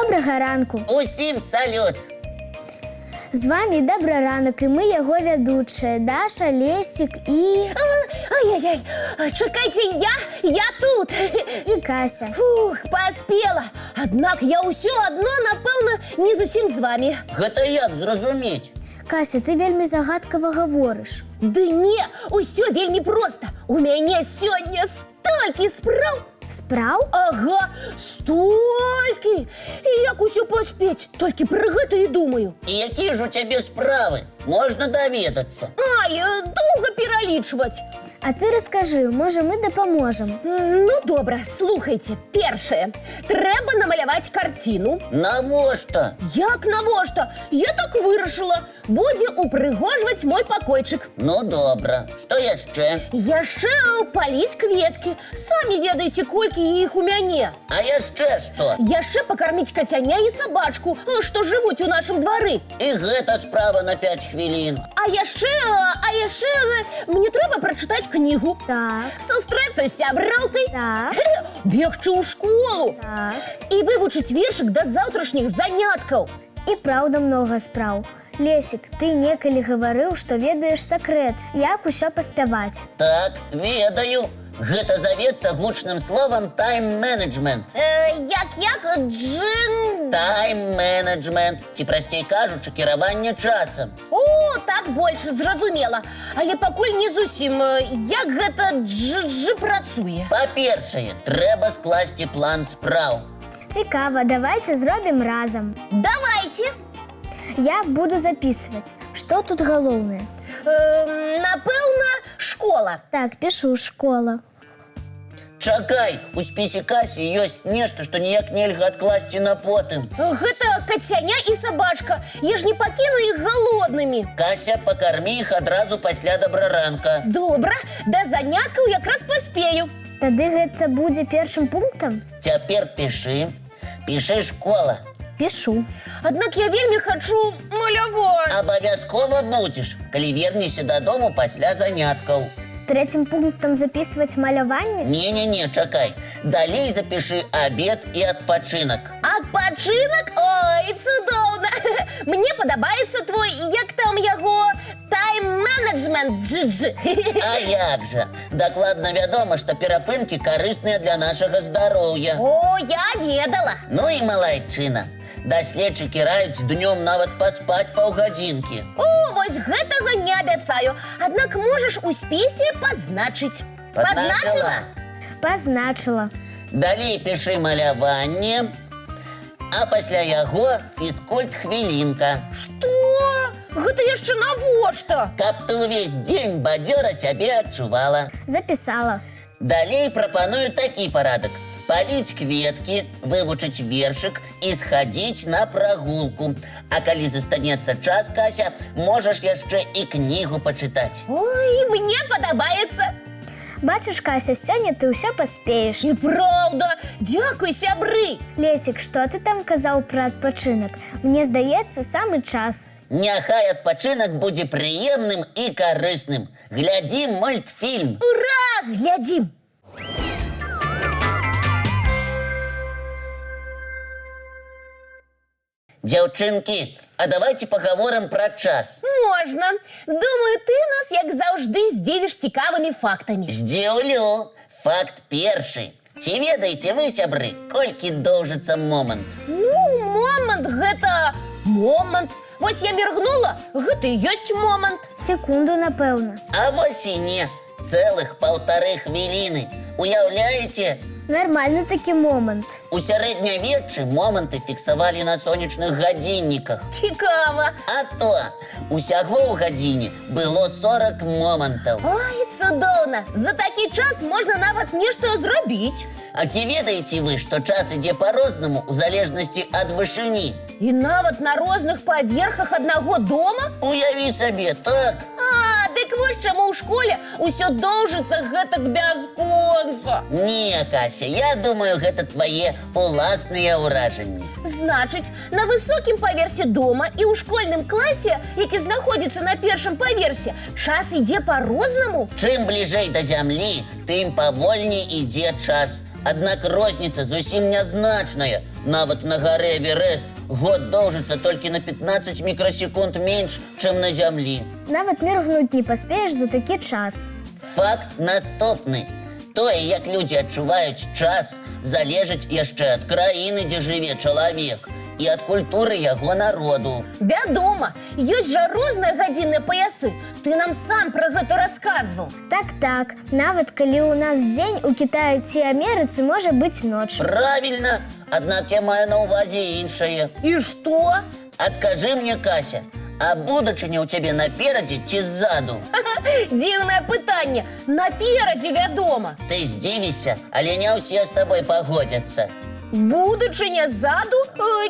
Добрага ранку. Усім салют. З вами Добры ранок, і мы яго вядучыя Даша, Лесік і... Ай-яй-яй, чакайце, я тут. і Кася. Фух, паспела. Аднак я ўсё адно, напэўна, не зусім з вами. Гэта як зразумець? Кася, ты вельмі загадкава гаворыш. Ды не, усё вельмі проста. У мяне сёння столькі спраў. Спраў? Ага, столькі. І як усё паспець, толькі пра гэта і думаю. І якія ж у цябе справы? Можна даведацца. Ай, доўга пералічваць. А ты раскажы, можа, мы дапаможам. Ну, добра, слухайце. Першае, трэба намаляваць карціну. Навошта? Як навошта? Я так вырашыла. Будзе упрыгожваць мой пакойчык. Ну, добра. Што яшчэ? Яшчэ паліць кветкі. Самі ведаеце, колькі іх у мяне. А яшчэ што? Яшчэ пакарміць кацяня і сабачку, што жывуць у нашым двары. І гэта справа на 5 хвілін. А яшчэ мне трэба прачытаць кнігу. Так. Сустрэцца з сяброўкай. Так. Бегчы ў школу. Так. І вывучыць вершык да заўтрашніх заняткаў. І праўда многа спраў. Лесік, ты некалі гаварыў, што ведаеш сакрэт, як усё паспяваць. Так, ведаю. Гэта завецца гучным словам тайм-менеджмент. Як джин... Тайм-менеджмент. Ці прасцей кажучы, кіраванне часам. О, так больш зразумела. Але пакуль не зусім, як гэта працуе. Па-першае, трэба скласці план спраў. Цікава, давайце зробім разам. Давайте. Я буду записывать. Што тут галоўнае? Напэўна, школа. Так, пишу школа. Чакай, у спісе Касі ёсць нешта, што ніяк нельга адкласці на потым. Гэта кацяня і сабачка. Я ж не пакіну іх галоднымі. Кася, пакармі іх адразу пасля добраранка. Добра, да заняткаў якраз паспею. Тады гэта будзе першым пунктам? Цяпер пішы. Пішы школа. Пишу. Аднак я вельмі хачу маляваць. Абавязкова будзеш, калі вернешся дадому пасля заняткаў. Третьим пунктом записывать маляванне? Не, чакай. Далей запішы абед і адпачынак. Адпачынак? Ой, цудоўна. Мне падабаецца твой, як там яго, тайм-менеджмент. А як жа? Дакладна вядома, што перапынкі карысныя для нашага здароўя. О, я ведала. Ну і малайчына. Даследчыкі раюць днём нават паспаць паўгадзінкі. О, вось гэтага не абяцаю. Аднак можаш у спісе пазначыць. Пазначыла? Пазначыла. Далей пішы маляванне, а пасля яго фізкульт-хвілінка. Што? Гэта яшчэ навошта? Каб ты ўвесь дзень бадзёра сябе адчувала. Записала. Далей прапаную такі парадак. Паліць кветкі, вывучыць вершык і схадзіць на прагулку. А калі застанецца час, Кася, можаш яшчэ і кнігу пачытаць. Ой, мне падабаецца. Бачыш, Кася, сёння ты ўсё паспееш. І праўда, дзякуй, сябры. Лесік, што ты там казаў пра адпачынак? Мне здаецца, самы час. Няхай адпачынак будзе прыемным і карысным. Глядзім мультфільм. Ура, глядзім. Дзяўчынкі, а давайте пагаворым пра час. Можна. Думаю, ты нас, як заўжды, здзівіш цікавымі фактамі. Здзіўлю. Факт першы. Ці ведаеце вы, сябры, колькі доўжыцца момант? Ну, момант гэта момант. Вось я міргнула, гэта і ёсць момант. Секунду, напэўна. А вось і не. Цэлых 1,5 хвіліны. Уяўляеце? Нармальны такі момант. У сярэднявеччы моманты фіксавалі на сонечных гадзінніках. Цікава. А то усяго ў гадзіне было 40 момантаў. Ой, цудоўна. За такі час можна нават нешта зрабіць. А ці ведаеце вы, што час ідзе па-рознаму у залежнасці ад вышыні? І нават на розных паверхах аднаго дома? Уяві сабе, так? Дык вось чаму ў школе ўсё доўжыцца гэтак бясконца. Не, Кася, я думаю, гэта твае уласныя ўражанні. Значыць, на высокім паверсе дома і ў школьным класе, які знаходзіцца на першым паверсе, час ідзе па-рознаму? Чым бліжэй да зямлі, тым павольней ідзе час. Аднак розніца зусім нязначная. Нават на гаре Эверест год доўжыцца толькі на 15 мікрасекунд менш, чым на зямлі. Нават міргнуць не паспееш за такі час. Факт наступны. Тое, як людзі адчуваюць час, залежыць яшчэ ад краіны, дзе жыве чалавек, і ад культуры яго народу. Вядома, ёсць жа розныя гадзінныя паясы. Ты нам сам пра гэта расказваў. Так, нават калі ў нас дзень, у Кітаі ці Амерыцы можа быць ноч. Правільна, аднак я маю на ўвазе іншае. І што? Адкажы мне, Кася, а будучыня ў цябе наперадзе ці ззаду? Дзіўнае пытанне. Наперадзе, вядома. Ты здзівішся, але не ўсе з табой пагодзяцца. Будучыня ззаду?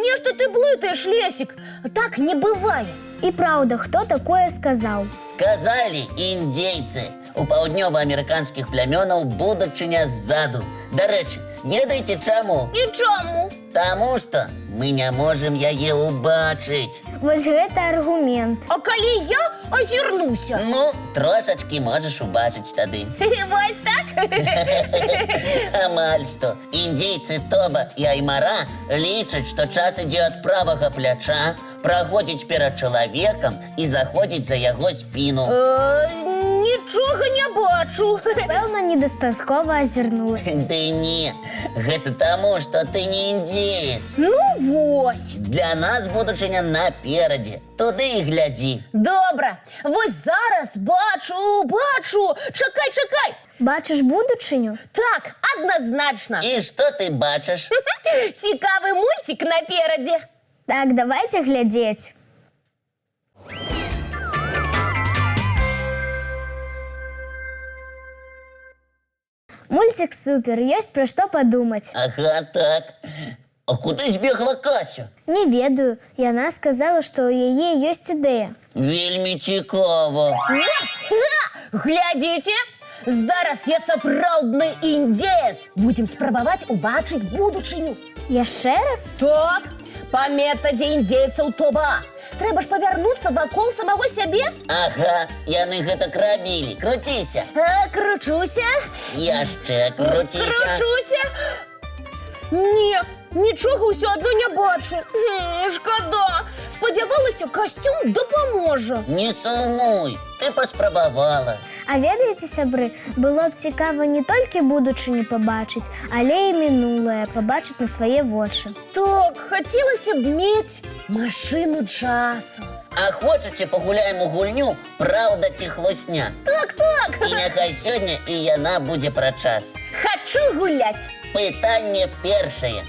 Нешта ты блытаеш, Лесік. Так не бывае. І праўда, хто такое сказаў? Сказалі індзейцы. У паўднёва-амерыканскіх плямёнаў будучыня ззаду. Дарэчы, ведаеце чаму? І чаму? Таму што мы не можам яе ўбачыць. Вось гэта аргумент. А калі я азірнуся? Ну, трошачкі можаш убачыць тады. Вось так? Амаль што. Індзейцы Тоба і Аймара лічаць, што час ідзе ад правага пляча, праходзіць перад чалавекам і заходзіць за яго спіну. Нічога не бачу. Пэўна, недастаткова азірнулася. Ды не, гэта таму, што ты не індзеец. Ну вось. Для нас будучыня наперадзе. Туды і глядзі. Добра, вось зараз бачу. Чакай. Бачыш будучыню? Так, адназначна. І што ты бачыш? Цікавы мульцік наперадзе. Так, давайте глядзець. Мульцік супер, ёсць пра што падумаць. Ага, так. А куды збегла Кася? Не ведаю, яна сказала, што ў яе ёсць ідэя. Вельмі цікава. Вось! Глядзіце! Зараз я сапраўдны індзеец. Будзем спрабаваць убачыць будучыню. Яшчэ раз? Так, па метадзе індзейцаў Тоба. Трэба ж павярнуцца вакол самого сябе. Ага, яны гэтак рабілі. Круціся. Кручуся. Яшчэ круціся. Кручуся. Не, нічога ўсё адно не бачу. Шкада. Спадзявалася, касцюм дапаможа. Не сумуй, ты паспрабавала. А ведаеце, сябры, было б цікава не толькі будучыню пабачыць, але і мінулае пабачыць на свае вочы. Так, хацелася б мець машыну часу. А хочаце пагуляем у гульню «Праўда ці хлусня»? Так. І няхай сёння і яна будзе пра час. Хачу гуляць. Пытанне першае.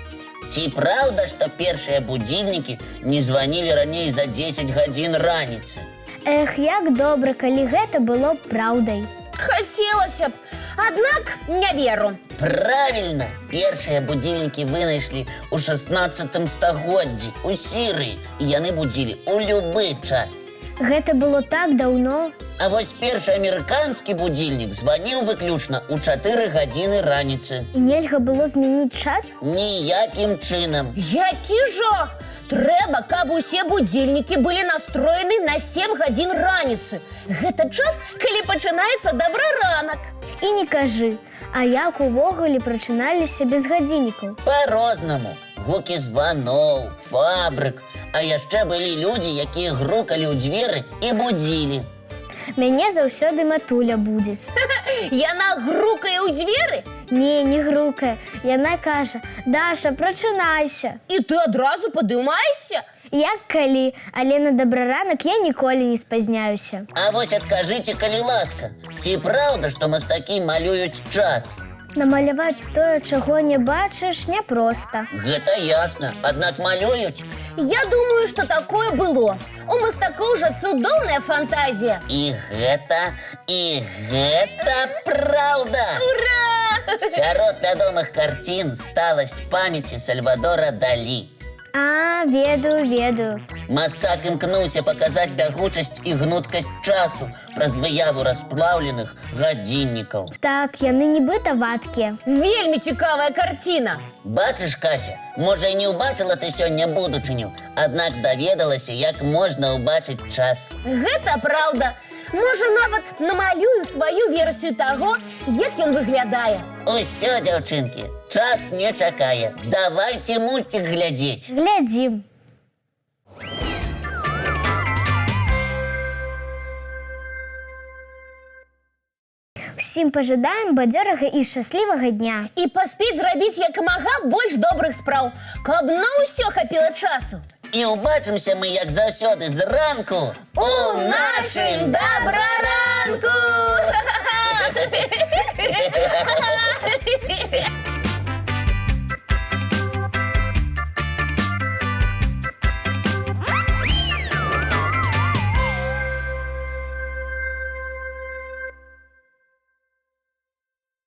Ці праўда, што першыя будзільнікі не званілі раней за 10 гадзін раніцы? Эх, як добра, калі гэта было б праўдай. Хацелася б, аднак не веру. Правільна! Першыя будзільнікі вынайшлі ў 16 стагоддзі ў Сірыі, і яны будзілі ў любы час. Гэта было так даўно. А вось першы амерыканскі будзільнік званіў выключна ў 4 гадзіны раніцы. І нельга было змяніць час? Ніякім чынам. Які жах! Трэба, каб усе будзільнікі былі настроены на 7 гадзін раніцы. Гэта час, калі пачынаецца добраранак. І не кажы, а як увогуле прачыналіся без гадзіннікаў? Па-рознаму. Гукі званоў, фабрык. А яшчэ былі людзі, якія грукалі ў дзверы і будзілі. Мяне заўсёды матуля будзіць. Яна грукае ў дзверы? Не грукае. Яна кажа: «Даша, прачынайся». І ты адразу падымаешся? Як калі, але на добраранак я ніколі не спазняюся. А вось адкажыце, калі ласка, ці праўда, што мастакі малююць час? Намаляваць тое, чаго не бачыш, няпроста. Гэта ясна, аднак малююць. Я думаю, што такое было. У мастакоў жа цудоўная фантазія. І гэта праўда! Ура! Сярод вядомых карцін «Сталасць памяці» Сальвадора Далі. А, ведаю. Мастак імкнуўся паказаць бягучасць і гнуткасць часу праз выяву расплаўленых гадзіннікаў. Так, яны нібыта вадкія. Вельмі цікавая карціна. Бачыш, Кася, можа, і не ўбачыла ты сёння будучыню, аднак даведалася, як можна ўбачыць час. Гэта праўда. Можа, нават намалюю сваю версію таго, як ён выглядае. Усё, дзяўчынкі, час не чакае. Давайте мультик глядзець. Глядзім. Усім пажадаем бадзёрага і шчаслівага дня. І паспець зрабіць як мага больш добрых спраў, каб на ўсё хапіла часу. І ўбачымся мы, як заўсёды, зранку У нашым добраранку!